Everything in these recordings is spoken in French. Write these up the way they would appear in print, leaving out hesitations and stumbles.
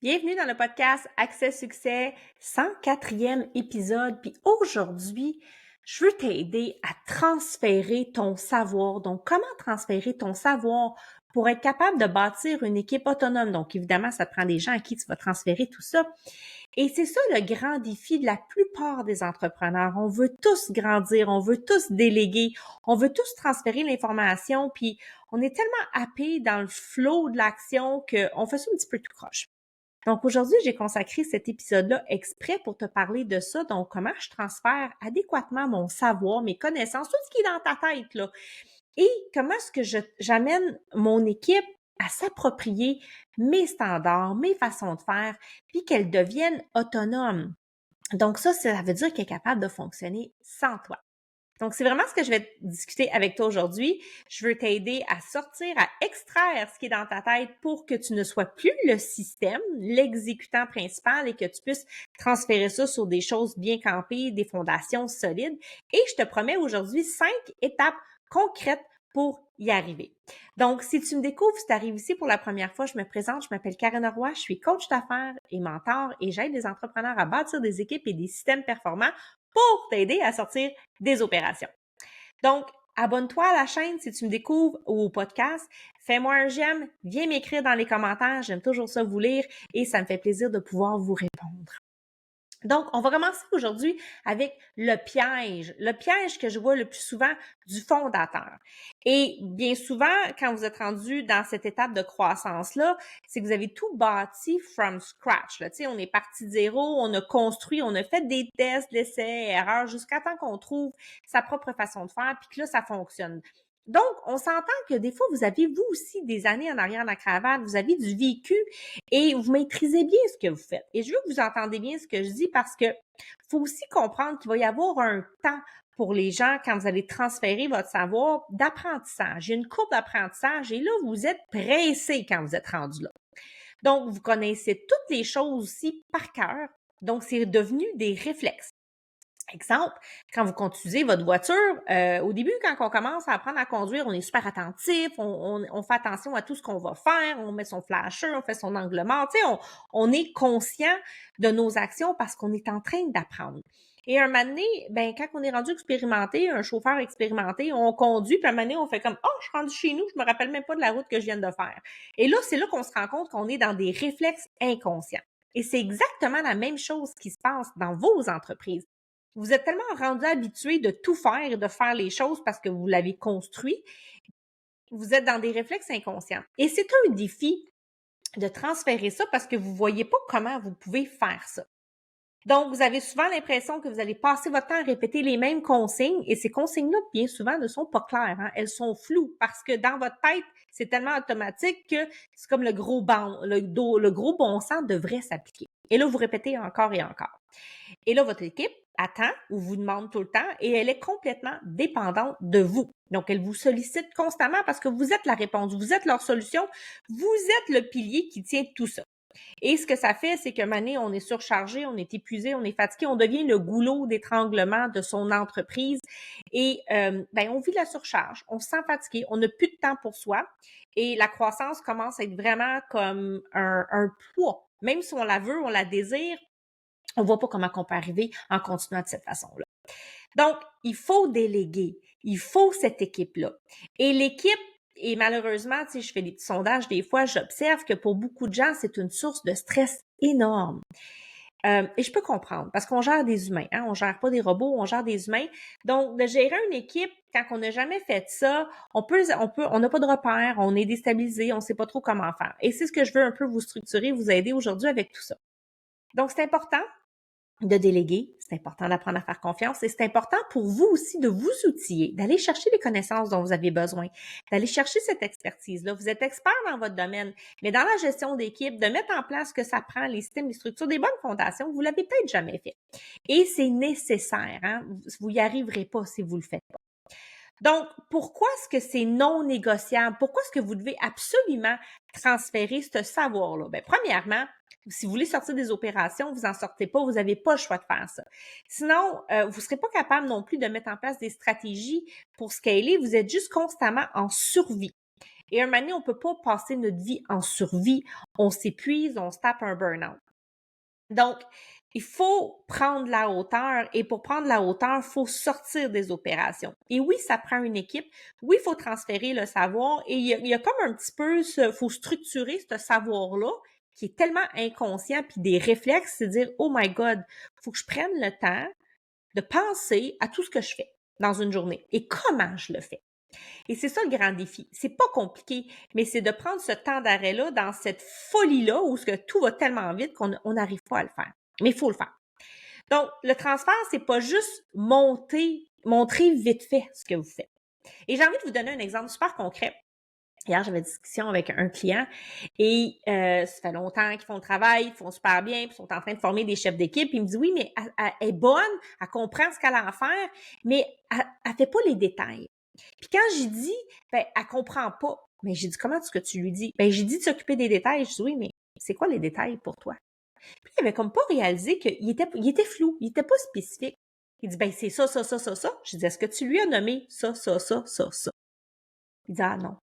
Bienvenue dans le podcast Accès Succès, 104e épisode. Puis aujourd'hui, je veux t'aider à transférer ton savoir. Donc, comment transférer ton savoir pour être capable de bâtir une équipe autonome? Donc, évidemment, ça te prend des gens à qui tu vas transférer tout ça. Et c'est ça le grand défi de la plupart des entrepreneurs. On veut tous grandir, on veut tous déléguer, on veut tous transférer l'information, puis on est tellement happé dans le flow de l'action qu'on fait ça un petit peu tout croche. Donc aujourd'hui, j'ai consacré cet épisode-là exprès pour te parler de ça. Donc, comment je transfère adéquatement mon savoir, mes connaissances, tout ce qui est dans ta tête, là. Et comment est-ce que j'amène mon équipe à s'approprier mes standards, mes façons de faire, puis qu'elle devienne autonome. Donc ça veut dire qu'elle est capable de fonctionner sans toi. Donc, c'est vraiment ce que je vais discuter avec toi aujourd'hui. Je veux t'aider à sortir, à extraire ce qui est dans ta tête pour que tu ne sois plus le système, l'exécutant principal et que tu puisses transférer ça sur des choses bien campées, des fondations solides. Et je te promets aujourd'hui 5 étapes concrètes pour y arriver. Donc, si tu me découvres, si tu arrives ici pour la première fois, je me présente, je m'appelle Karine Roy, je suis coach d'affaires et mentor et j'aide les entrepreneurs à bâtir des équipes et des systèmes performants pour t'aider à sortir des opérations. Donc, abonne-toi à la chaîne si tu me découvres ou au podcast. Fais-moi un j'aime, viens m'écrire dans les commentaires, j'aime toujours ça vous lire et ça me fait plaisir de pouvoir vous répondre. Donc, on va commencer aujourd'hui avec le piège que je vois le plus souvent du fondateur. Et bien souvent, quand vous êtes rendu dans cette étape de croissance-là, c'est que vous avez tout bâti from scratch. Là. Tu sais, on est parti de zéro, on a construit, on a fait des tests, d'essais, erreurs, jusqu'à temps qu'on trouve sa propre façon de faire, puis que là, ça fonctionne. Donc, on s'entend que des fois, vous avez, vous aussi, des années en arrière de la cravate, vous avez du vécu et vous maîtrisez bien ce que vous faites. Et je veux que vous entendez bien ce que je dis parce que faut aussi comprendre qu'il va y avoir un temps pour les gens quand vous allez transférer votre savoir d'apprentissage. Il y a une courbe d'apprentissage et là, vous êtes pressé quand vous êtes rendu là. Donc, vous connaissez toutes les choses aussi par cœur. Donc, c'est devenu des réflexes. Exemple, quand vous conduisez votre voiture, au début, quand on commence à apprendre à conduire, on est super attentif, on fait attention à tout ce qu'on va faire, on met son flasher, on fait son angle mort, tu sais, on est conscient de nos actions parce qu'on est en train d'apprendre. Et un moment donné, ben, quand on est rendu expérimenté, un chauffeur expérimenté, on conduit, puis un moment donné, on fait comme, oh, je suis rendu chez nous, je me rappelle même pas de la route que je viens de faire. Et là, c'est là qu'on se rend compte qu'on est dans des réflexes inconscients. Et c'est exactement la même chose qui se passe dans vos entreprises. Vous êtes tellement rendu habitué de tout faire et de faire les choses parce que vous l'avez construit, vous êtes dans des réflexes inconscients. Et c'est un défi de transférer ça parce que vous voyez pas comment vous pouvez faire ça. Donc, vous avez souvent l'impression que vous allez passer votre temps à répéter les mêmes consignes et ces consignes-là, bien souvent, ne sont pas claires. Hein? Elles sont floues parce que dans votre tête, c'est tellement automatique que c'est comme le gros bon sens devrait s'appliquer. Et là, vous répétez encore et encore. Et là, votre équipe attend ou vous demande tout le temps et elle est complètement dépendante de vous. Donc, elle vous sollicite constamment parce que vous êtes la réponse, vous êtes leur solution, vous êtes le pilier qui tient tout ça. Et ce que ça fait, c'est qu'à un moment donné, on est surchargé, on est épuisé, on est fatigué, on devient le goulot d'étranglement de son entreprise et ben, on vit la surcharge, on se sent fatigué, on n'a plus de temps pour soi et la croissance commence à être vraiment comme un poids. Même si on la veut, on la désire, on voit pas comment on peut arriver en continuant de cette façon-là. Donc, il faut déléguer. Il faut cette équipe-là. Et l'équipe, et malheureusement, tu sais, je fais des petits sondages des fois, j'observe que pour beaucoup de gens, c'est une source de stress énorme. Et je peux comprendre, parce qu'on gère des humains, hein, on gère pas des robots, on gère des humains. Donc, de gérer une équipe, quand on n'a jamais fait ça, on n'a pas de repères, on est déstabilisé, on sait pas trop comment faire. Et c'est ce que je veux un peu vous structurer, vous aider aujourd'hui avec tout ça. Donc, c'est important de déléguer, c'est important d'apprendre à faire confiance et c'est important pour vous aussi de vous outiller, d'aller chercher les connaissances dont vous avez besoin, d'aller chercher cette expertise-là. Vous êtes expert dans votre domaine, mais dans la gestion d'équipe, de mettre en place ce que ça prend, les systèmes, les structures, des bonnes fondations, vous l'avez peut-être jamais fait. Et c'est nécessaire, hein? Vous y arriverez pas si vous le faites pas. Donc, pourquoi est-ce que c'est non négociable? Pourquoi est-ce que vous devez absolument transférer ce savoir-là? Bien, premièrement, si vous voulez sortir des opérations, vous n'en sortez pas, vous n'avez pas le choix de faire ça. Sinon, vous ne serez pas capable non plus de mettre en place des stratégies pour scaler, vous êtes juste constamment en survie. Et un moment donné, on peut pas passer notre vie en survie. On s'épuise, on se tape un burn-out. Donc, il faut prendre la hauteur et pour prendre la hauteur, il faut sortir des opérations. Et oui, ça prend une équipe. Oui, il faut transférer le savoir et il y a comme un petit peu, faut structurer ce savoir-là qui est tellement inconscient puis des réflexes, c'est dire, oh my God, faut que je prenne le temps de penser à tout ce que je fais dans une journée et comment je le fais. Et c'est ça le grand défi. C'est pas compliqué, mais c'est de prendre ce temps d'arrêt-là dans cette folie-là où ce que tout va tellement vite qu'on n'arrive pas à le faire. Mais il faut le faire. Donc, le transfert, c'est pas juste montrer vite fait ce que vous faites. Et j'ai envie de vous donner un exemple super concret. Hier, j'avais une discussion avec un client et ça fait longtemps qu'ils font le travail, ils font super bien, puis ils sont en train de former des chefs d'équipe. Puis il me dit, oui, mais elle est bonne, elle comprend ce qu'elle a à faire, mais elle fait pas les détails. Puis quand j'ai dit, ben, elle comprend pas. Mais j'ai dit, comment est-ce que tu lui dis? Ben, j'ai dit de s'occuper des détails. Je dis, oui, mais c'est quoi les détails pour toi? Puis il avait comme pas réalisé qu'il était flou, il était pas spécifique. Il dit, ben, c'est ça, ça, ça, ça, ça. Je dis, est-ce que tu lui as nommé ça, ça, ça, ça, ça? Il dit, ah non.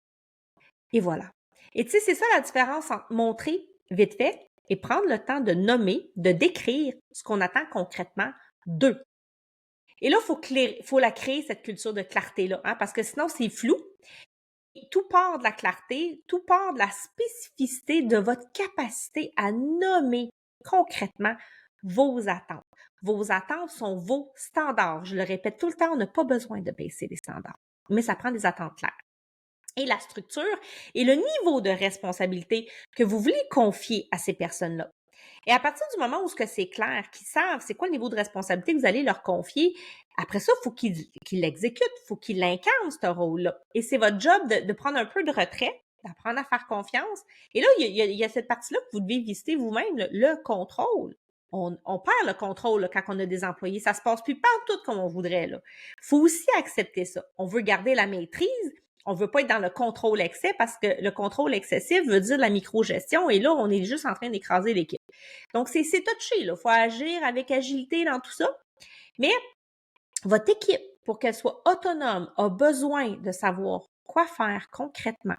Et voilà. Et tu sais, c'est ça la différence entre montrer vite fait et prendre le temps de nommer, de décrire ce qu'on attend concrètement d'eux. Et là, faut la créer, cette culture de clarté-là, hein, parce que sinon, c'est flou. Tout part de la clarté, tout part de la spécificité de votre capacité à nommer concrètement vos attentes. Vos attentes sont vos standards. Je le répète tout le temps, on n'a pas besoin de baisser les standards, mais ça prend des attentes claires. Et la structure et le niveau de responsabilité que vous voulez confier à ces personnes-là. Et à partir du moment où c'est clair, qu'ils savent c'est quoi le niveau de responsabilité que vous allez leur confier, après ça, il faut qu'ils l'exécutent, il faut qu'ils l'incarnent, ce rôle-là. Et c'est votre job de prendre un peu de retrait, d'apprendre à faire confiance. Et là, il y a cette partie-là que vous devez visiter vous-même, le contrôle. On perd le contrôle là, quand on a des employés. Ça se passe plus partout comme on voudrait. Il faut aussi accepter ça. On veut garder la maîtrise, on veut pas être dans le contrôle excès parce que le contrôle excessif veut dire la microgestion et là, on est juste en train d'écraser l'équipe. Donc, c'est touché, là. Il faut agir avec agilité dans tout ça. Mais votre équipe, pour qu'elle soit autonome, a besoin de savoir quoi faire concrètement,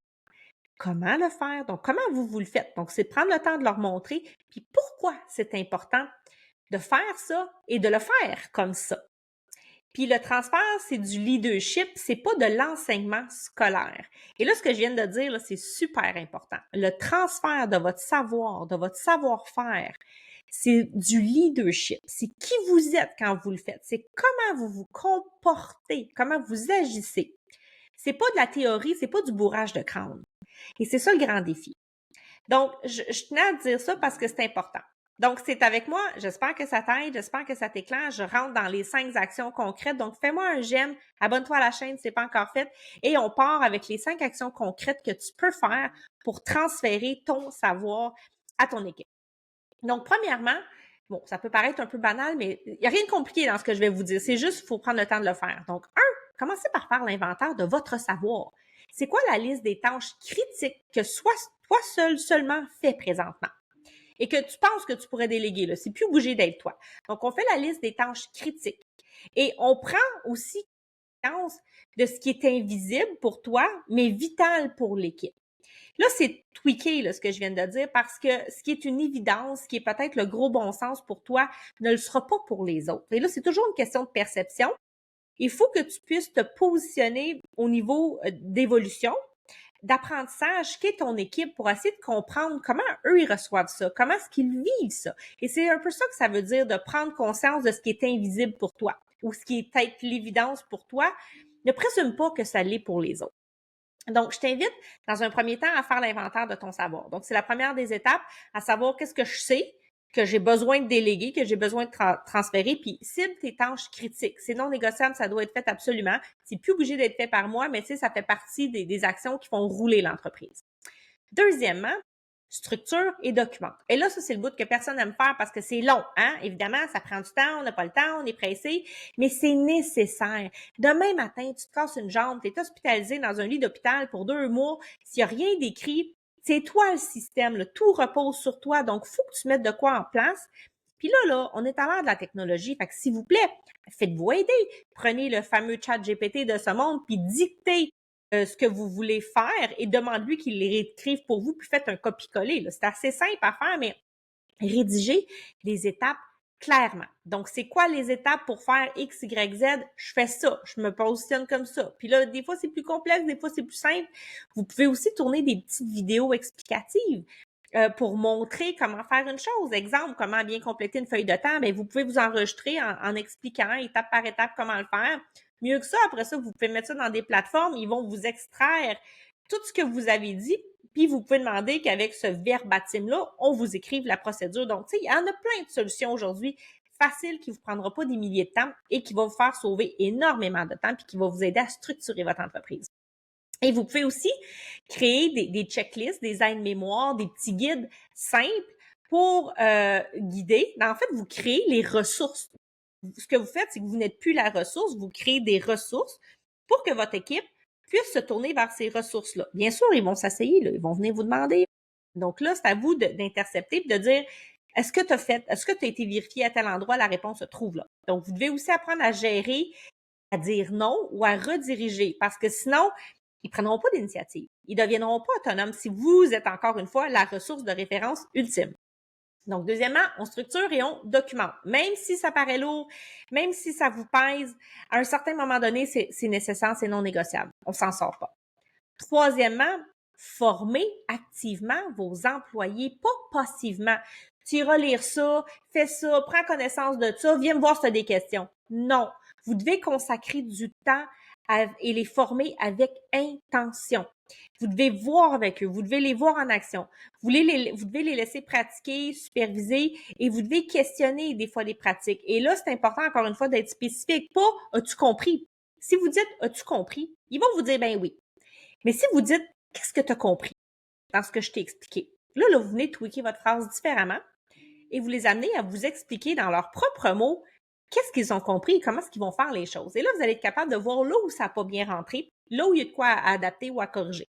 comment le faire, donc comment vous le faites. Donc, c'est de prendre le temps de leur montrer, puis pourquoi c'est important de faire ça et de le faire comme ça. Puis le transfert, c'est du leadership, c'est pas de l'enseignement scolaire. Et là, ce que je viens de dire, là, c'est super important. Le transfert de votre savoir, de votre savoir-faire, c'est du leadership. C'est qui vous êtes quand vous le faites. C'est comment vous vous comportez, comment vous agissez. C'est pas de la théorie, c'est pas du bourrage de crâne. Et c'est ça le grand défi. Donc, je tenais à dire ça parce que c'est important. Donc, c'est avec moi. J'espère que ça t'aide. J'espère que ça t'éclaire. Je rentre dans les 5 actions concrètes. Donc, fais-moi un j'aime. Abonne-toi à la chaîne si ce n'est pas encore fait. Et on part avec les 5 actions concrètes que tu peux faire pour transférer ton savoir à ton équipe. Donc, premièrement, bon, ça peut paraître un peu banal, mais il n'y a rien de compliqué dans ce que je vais vous dire. C'est juste qu'il faut prendre le temps de le faire. Donc, commencez par faire l'inventaire de votre savoir. C'est quoi la liste des tâches critiques que soit toi seulement fais présentement? Et que tu penses que tu pourrais déléguer, là. C'est plus obligé d'être toi. Donc, on fait la liste des tâches critiques. Et on prend aussi conscience de ce qui est invisible pour toi, mais vital pour l'équipe. Là, c'est tweaké, là, ce que je viens de dire, parce que ce qui est une évidence, ce qui est peut-être le gros bon sens pour toi, ne le sera pas pour les autres. Et là, c'est toujours une question de perception. Il faut que tu puisses te positionner au niveau d'évolution, d'apprentissage qu'est ton équipe pour essayer de comprendre comment eux, ils reçoivent ça, comment est-ce qu'ils vivent ça. Et c'est un peu ça que ça veut dire de prendre conscience de ce qui est invisible pour toi ou ce qui est peut-être l'évidence pour toi. Ne présume pas que ça l'est pour les autres. Donc, je t'invite, dans un premier temps, à faire l'inventaire de ton savoir. Donc, c'est la première des étapes, à savoir qu'est-ce que je sais, que j'ai besoin de déléguer, que j'ai besoin de transférer, puis cible tes tâches critiques. C'est non négociable, ça doit être fait absolument. C'est plus obligé d'être fait par moi, mais tu sais, ça fait partie des actions qui font rouler l'entreprise. Deuxièmement, structure et documente. Et là, ça, c'est le bout que personne n'aime faire parce que c'est long, hein? Évidemment, ça prend du temps, on n'a pas le temps, on est pressé, mais c'est nécessaire. Demain matin, tu te casses une jambe, tu es hospitalisé dans un lit d'hôpital pour 2 mois, s'il n'y a rien d'écrit, c'est toi le système, là, tout repose sur toi, donc il faut que tu mettes de quoi en place. Puis là, on est à l'ère de la technologie, fait que s'il vous plaît, faites-vous aider. Prenez le fameux chat GPT de ce monde, puis dictez ce que vous voulez faire et demande-lui qu'il les réécrive pour vous, puis faites un copier-coller. C'est assez simple à faire, mais rédigez les étapes clairement. Donc, c'est quoi les étapes pour faire X, Y, Z? Je fais ça, je me positionne comme ça. Puis là, des fois, c'est plus complexe, des fois, c'est plus simple. Vous pouvez aussi tourner des petites vidéos explicatives pour montrer comment faire une chose. Exemple, comment bien compléter une feuille de temps. Bien, vous pouvez vous enregistrer en expliquant étape par étape comment le faire. Mieux que ça, après ça, vous pouvez mettre ça dans des plateformes. Ils vont vous extraire tout ce que vous avez dit, puis vous pouvez demander qu'avec ce verbatim-là, on vous écrive la procédure. Donc, tu sais, il y en a plein de solutions aujourd'hui faciles qui ne vous prendra pas des milliers de temps et qui vont vous faire sauver énormément de temps puis qui vont vous aider à structurer votre entreprise. Et vous pouvez aussi créer des checklists, des aides-mémoires, des petits guides simples pour guider. En fait, vous créez les ressources. Ce que vous faites, c'est que vous n'êtes plus la ressource, vous créez des ressources pour que votre équipe puisse se tourner vers ces ressources-là. Bien sûr, ils vont s'asseyer, ils vont venir vous demander. Donc là, c'est à vous d'intercepter et de dire, est-ce que tu as été vérifié à tel endroit? La réponse se trouve là. Donc, vous devez aussi apprendre à gérer, à dire non ou à rediriger parce que sinon, ils ne prendront pas d'initiative. Ils ne deviendront pas autonomes si vous êtes encore une fois la ressource de référence ultime. Donc, deuxièmement, on structure et on documente. Même si ça paraît lourd, même si ça vous pèse, à un certain moment donné, c'est nécessaire, c'est non négociable. On s'en sort pas. Troisièmement, formez activement vos employés, pas passivement. Tu iras lire ça, fais ça, prends connaissance de ça, viens me voir si tu as des questions. Non, vous devez consacrer du temps et les former avec intention. Vous devez voir avec eux, vous devez les voir en action. Vous devez les laisser pratiquer, superviser et vous devez questionner des fois les pratiques. Et là, c'est important encore une fois d'être spécifique. Pas « as-tu compris ». Si vous dites « as-tu compris », ils vont vous dire « ben oui ». Mais si vous dites « qu'est-ce que tu as compris dans ce que je t'ai expliqué », là, vous venez tweaker votre phrase différemment et vous les amenez à vous expliquer dans leurs propres mots qu'est-ce qu'ils ont compris et comment est-ce qu'ils vont faire les choses. Et là, vous allez être capable de voir là où ça n'a pas bien rentré, là où il y a de quoi à adapter ou à corriger.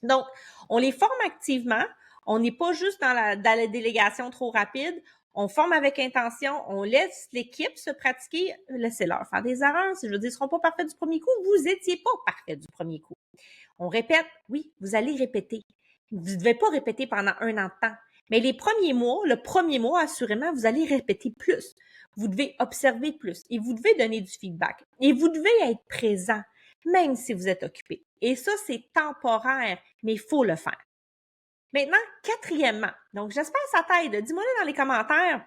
Donc, on les forme activement. On n'est pas juste dans la délégation trop rapide. On forme avec intention. On laisse l'équipe se pratiquer. Laissez-leur faire des erreurs. Si je veux dire, ils ne seront pas parfaits du premier coup. Vous n'étiez pas parfait du premier coup. On répète. Oui, vous allez répéter. Vous ne devez pas répéter pendant 1 an de temps. Mais les premiers mois, le premier mois, assurément, vous allez répéter plus. Vous devez observer plus et vous devez donner du feedback. Et vous devez être présent, même si vous êtes occupé. Et ça, c'est temporaire, mais il faut le faire. Maintenant, quatrièmement, donc j'espère que ça t'aide. Dis-moi-le dans les commentaires.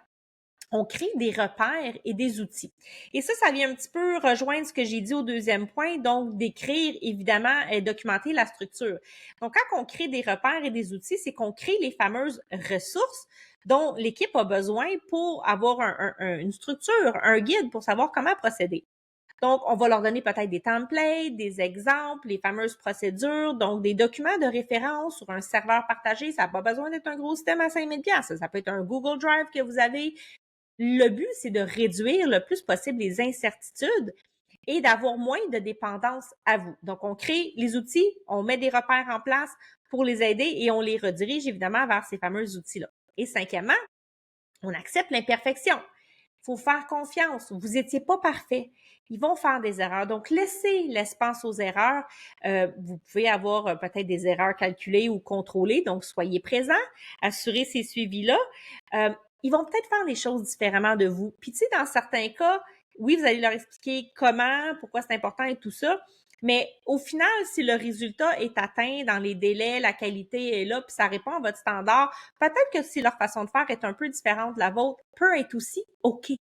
On crée des repères et des outils. Et ça vient un petit peu rejoindre ce que j'ai dit au deuxième point, donc d'écrire, évidemment, et documenter la structure. Donc, quand on crée des repères et des outils, c'est qu'on crée les fameuses ressources dont l'équipe a besoin pour avoir une structure, un guide pour savoir comment procéder. Donc, on va leur donner peut-être des templates, des exemples, les fameuses procédures, donc des documents de référence sur un serveur partagé. Ça n'a pas besoin d'être un gros système à 5 000 $. Ça peut être un Google Drive que vous avez. Le but, c'est de réduire le plus possible les incertitudes et d'avoir moins de dépendance à vous. Donc, on crée les outils, on met des repères en place pour les aider et on les redirige évidemment vers ces fameux outils-là. Et cinquièmement, on accepte l'imperfection. Il faut faire confiance. Vous n'étiez pas parfait. Ils vont faire des erreurs. Donc, laissez l'espace aux erreurs. Vous pouvez avoir peut-être des erreurs calculées ou contrôlées. Donc, soyez présents. Assurez ces suivis-là. Ils vont peut-être faire les choses différemment de vous. Puis, tu sais, dans certains cas, oui, vous allez leur expliquer comment, pourquoi c'est important et tout ça. Mais au final, si le résultat est atteint dans les délais, la qualité est là, puis ça répond à votre standard, peut-être que si leur façon de faire est un peu différente de la vôtre, peut être aussi OK.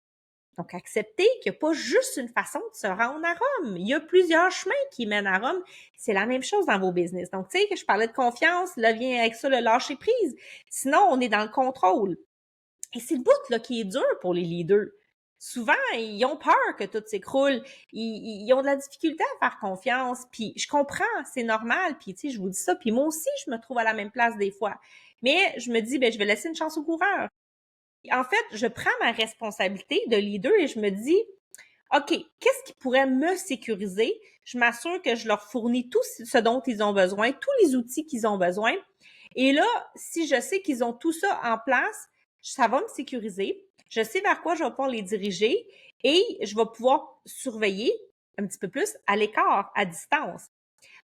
Donc, acceptez qu'il n'y a pas juste une façon de se rendre à Rome. Il y a plusieurs chemins qui mènent à Rome. C'est la même chose dans vos business. Donc, tu sais, que je parlais de confiance, là vient avec ça le lâcher prise. Sinon, on est dans le contrôle. Et c'est le bout là qui est dur pour les leaders. Souvent, ils ont peur que tout s'écroule. Ils ont de la difficulté à faire confiance. Puis je comprends, c'est normal. Puis tu sais, je vous dis ça. Puis moi aussi, je me trouve à la même place des fois. Mais je me dis, ben je vais laisser une chance au coureur. En fait, je prends ma responsabilité de leader et je me dis, OK, qu'est-ce qui pourrait me sécuriser? Je m'assure que je leur fournis tout ce dont ils ont besoin, tous les outils qu'ils ont besoin. Et là, si je sais qu'ils ont tout ça en place, ça va me sécuriser. Je sais vers quoi je vais pouvoir les diriger et je vais pouvoir surveiller un petit peu plus à l'écart, à distance.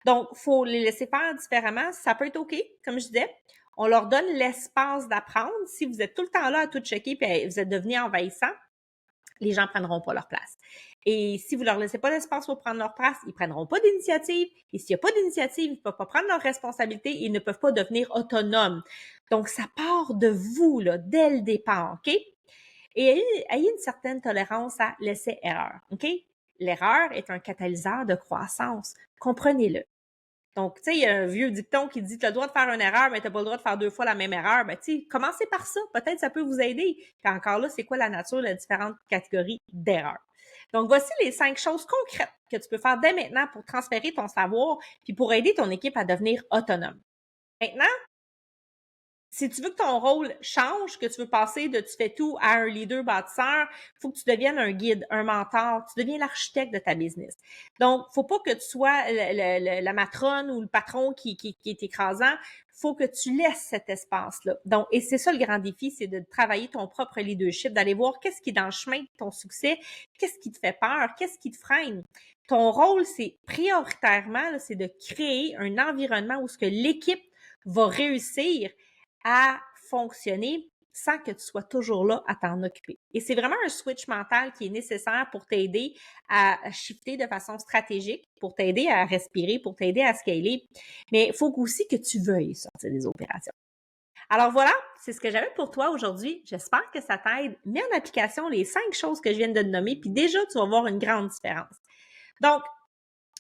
Donc, il faut les laisser faire différemment. Ça peut être OK, comme je disais. On leur donne l'espace d'apprendre. Si vous êtes tout le temps là à tout checker et vous êtes devenu envahissant, les gens ne prendront pas leur place. Et si vous ne leur laissez pas l'espace pour prendre leur place, ils ne prendront pas d'initiative. Et s'il n'y a pas d'initiative, ils ne peuvent pas prendre leurs responsabilités et ils ne peuvent pas devenir autonomes. Donc, ça part de vous, là, dès le départ, OK? Et ayez une certaine tolérance à l'essai-erreur, OK? L'erreur est un catalyseur de croissance. Comprenez-le. Donc, tu sais, il y a un vieux dicton qui dit « Tu as le droit de faire une erreur, mais tu n'as pas le droit de faire 2 fois la même erreur. » Ben, tu sais, commencez par ça. Peut-être ça peut vous aider. Puis encore là, c'est quoi la nature de différentes catégories d'erreurs? Donc, voici les 5 choses concrètes que tu peux faire dès maintenant pour transférer ton savoir puis pour aider ton équipe à devenir autonome. Maintenant, si tu veux que ton rôle change, que tu veux passer de tu fais tout à un leader bâtisseur, il faut que tu deviennes un guide, un mentor, tu deviens l'architecte de ta business. Donc, faut pas que tu sois la matrone ou le patron qui est écrasant. Faut que tu laisses cet espace-là. Donc, et c'est ça le grand défi, c'est de travailler ton propre leadership, d'aller voir qu'est-ce qui est dans le chemin de ton succès, qu'est-ce qui te fait peur, qu'est-ce qui te freine. Ton rôle, c'est prioritairement, là, c'est de créer un environnement où ce que l'équipe va réussir à fonctionner sans que tu sois toujours là à t'en occuper. Et c'est vraiment un switch mental qui est nécessaire pour t'aider à shifter de façon stratégique, pour t'aider à respirer, pour t'aider à scaler. Mais il faut aussi que tu veuilles sortir des opérations. Alors voilà, c'est ce que j'avais pour toi aujourd'hui. J'espère que ça t'aide. Mets en application les 5 choses que je viens de te nommer, puis déjà, tu vas voir une grande différence. Donc,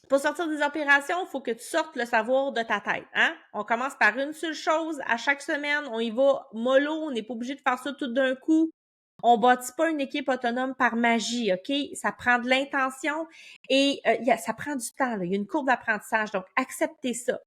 pour sortir des opérations, il faut que tu sortes le savoir de ta tête. Hein? On commence par une seule chose à chaque semaine. On y va mollo. On n'est pas obligé de faire ça tout d'un coup. On bâtit pas une équipe autonome par magie, OK? Ça prend de l'intention et ça prend du temps. Là. Il y a une courbe d'apprentissage, donc acceptez ça.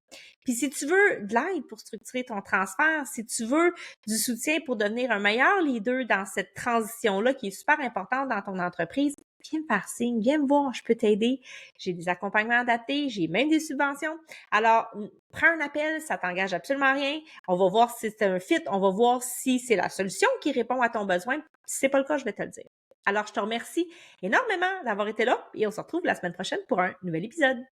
Puis si tu veux de l'aide pour structurer ton transfert, si tu veux du soutien pour devenir un meilleur leader dans cette transition-là qui est super importante dans ton entreprise, viens me faire signe, viens me voir, je peux t'aider. J'ai des accompagnements adaptés, j'ai même des subventions. Alors, prends un appel, ça t'engage absolument rien. On va voir si c'est un fit, on va voir si c'est la solution qui répond à ton besoin. Si c'est pas le cas, je vais te le dire. Alors, je te remercie énormément d'avoir été là et on se retrouve la semaine prochaine pour un nouvel épisode.